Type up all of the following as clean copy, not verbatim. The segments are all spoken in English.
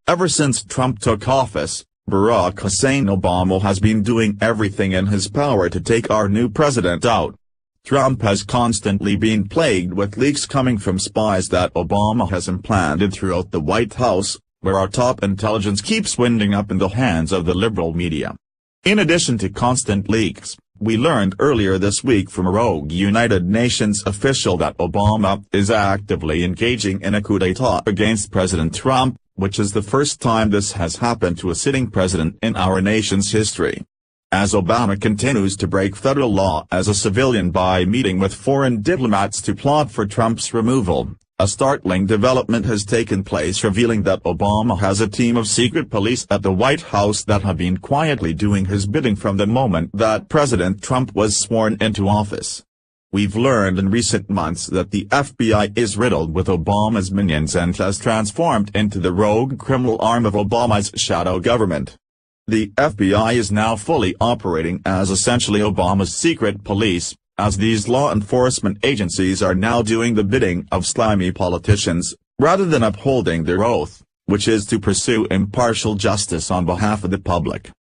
Ever since Trump took office, Barack Hussein Obama has been doing everything in his power to take our new president out. Trump has constantly been plagued with leaks coming from spies that Obama has implanted throughout the White House, where our top intelligence keeps winding up in the hands of the liberal media. In addition to constant leaks, we learned earlier this week from a rogue United Nations official that Obama is actively engaging in a coup d'état against President Trump, which is the first time this has happened to a sitting president in our nation's history. As Obama continues to break federal law as a civilian by meeting with foreign diplomats to plot for Trump's removal, a startling development has taken place revealing that Obama has a team of secret police at the White House that have been quietly doing his bidding from the moment that President Trump was sworn into office. We've learned in recent months that the FBI is riddled with Obama's minions and has transformed into the rogue criminal arm of Obama's shadow government. The FBI is now fully operating as essentially Obama's secret police, as these law enforcement agencies are now doing the bidding of slimy politicians, rather than upholding their oath, which is to pursue impartial justice on behalf of the public.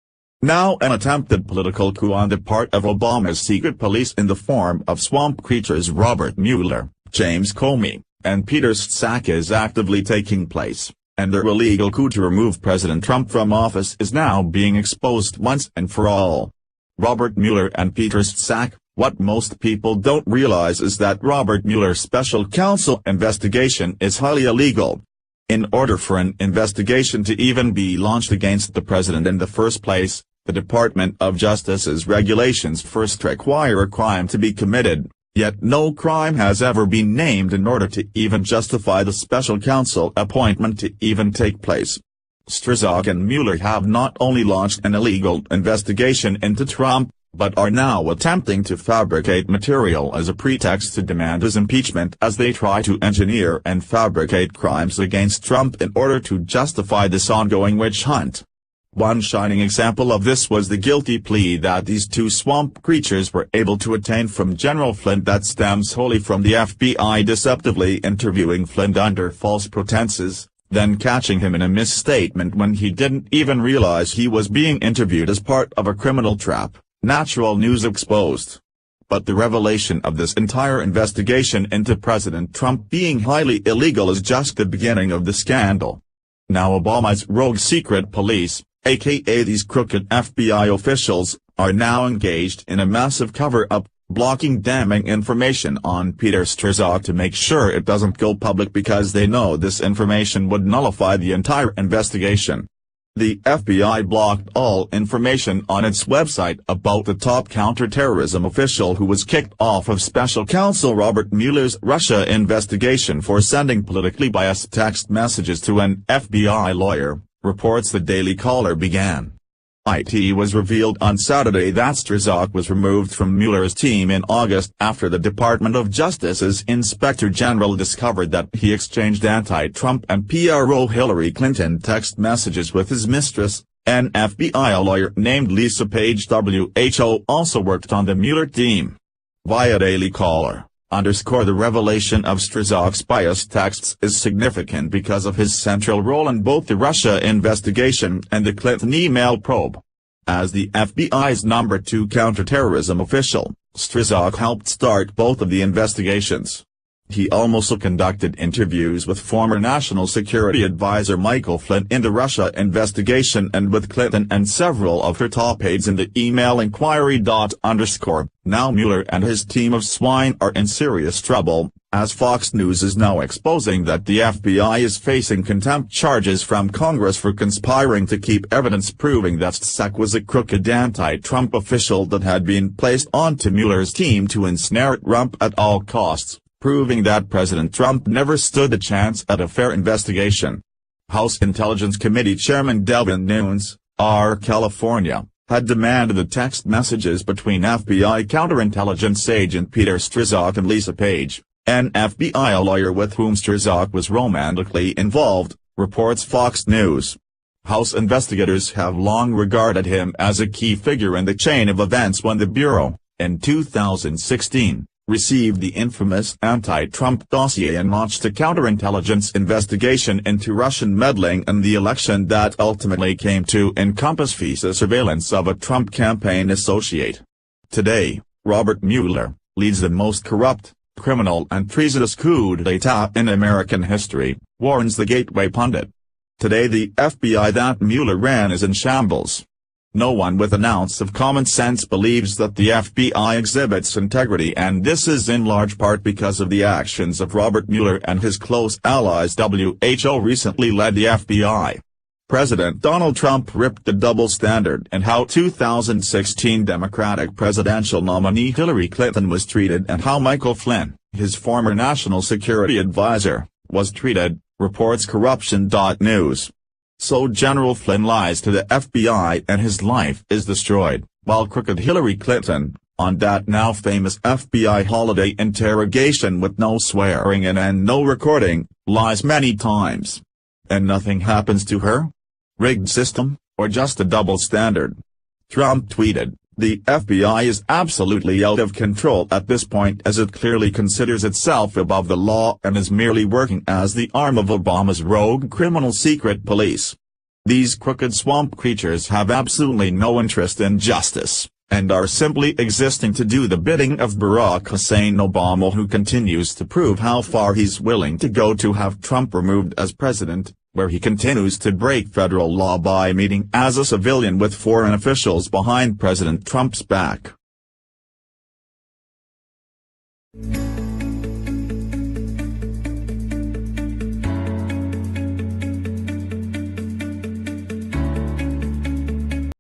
Now an attempted political coup on the part of Obama's secret police in the form of swamp creatures Robert Mueller, James Comey, and Peter Strzok is actively taking place, and their illegal coup to remove President Trump from office is now being exposed once and for all. Robert Mueller and Peter Strzok. What most people don't realize is that Robert Mueller's special counsel investigation is highly illegal. In order for an investigation to even be launched against the president in the first place, the Department of Justice's regulations first require a crime to be committed, yet no crime has ever been named in order to even justify the special counsel appointment to even take place. Strzok and Mueller have not only launched an illegal investigation into Trump, but are now attempting to fabricate material as a pretext to demand his impeachment as they try to engineer and fabricate crimes against Trump in order to justify this ongoing witch hunt. One shining example of this was the guilty plea that these two swamp creatures were able to attain from General Flynn that stems wholly from the FBI deceptively interviewing Flynn under false pretenses, then catching him in a misstatement when he didn't even realize he was being interviewed as part of a criminal trap. Natural News exposed. But the revelation of this entire investigation into President Trump being highly illegal is just the beginning of the scandal. Now Obama's rogue secret police, aka these crooked FBI officials, are now engaged in a massive cover-up, blocking damning information on Peter Strzok to make sure it doesn't go public because they know this information would nullify the entire investigation. The FBI blocked all information on its website about the top counterterrorism official who was kicked off of Special Counsel Robert Mueller's Russia investigation for sending politically biased text messages to an FBI lawyer, reports the Daily Caller began. It was revealed on Saturday that Strzok was removed from Mueller's team in August after the Department of Justice's Inspector General discovered that he exchanged anti-Trump and PRO Hillary Clinton text messages with his mistress. An FBI lawyer named Lisa Page WHO also worked on the Mueller team. Via Daily Caller, the revelation of Strzok's biased texts is significant because of his central role in both the Russia investigation and the Clinton email probe. As the FBI's number 2 counterterrorism official, Strzok helped start both of the investigations. He also conducted interviews with former National Security Advisor Michael Flynn in the Russia investigation and with Clinton and several of her top aides in the email inquiry. Now Mueller and his team of swine are in serious trouble, as Fox News is now exposing that the FBI is facing contempt charges from Congress for conspiring to keep evidence proving that Strzok was a crooked anti-Trump official that had been placed onto Mueller's team to ensnare Trump at all costs, proving that President Trump never stood a chance at a fair investigation. House Intelligence Committee Chairman Devin Nunes, R. California, had demanded the text messages between FBI counterintelligence agent Peter Strzok and Lisa Page, an FBI lawyer with whom Strzok was romantically involved, reports Fox News. House investigators have long regarded him as a key figure in the chain of events when the Bureau, in 2016, received the infamous anti-Trump dossier and launched a counterintelligence investigation into Russian meddling in the election that ultimately came to encompass FISA surveillance of a Trump campaign associate. Today, Robert Mueller leads the most corrupt, criminal and treasonous coup d'état in American history, warns the Gateway pundit. Today the FBI that Mueller ran is in shambles. No one with an ounce of common sense believes that the FBI exhibits integrity, and this is in large part because of the actions of Robert Mueller and his close allies. WHO recently led the FBI. President Donald Trump ripped the double standard and how 2016 Democratic presidential nominee Hillary Clinton was treated and how Michael Flynn, his former national security advisor, was treated, reports Corruption.News. So General Flynn lies to the FBI and his life is destroyed, while crooked Hillary Clinton, on that now famous FBI holiday interrogation with no swearing in and no recording, lies many times. And nothing happens to her? Rigged system, or just a double standard? Trump tweeted, "The FBI is absolutely out of control at this point as it clearly considers itself above the law and is merely working as the arm of Obama's rogue criminal secret police. These crooked swamp creatures have absolutely no interest in justice, and are simply existing to do the bidding of Barack Hussein Obama, who continues to prove how far he's willing to go to have Trump removed as president, where he continues to break federal law by meeting as a civilian with foreign officials behind President Trump's back."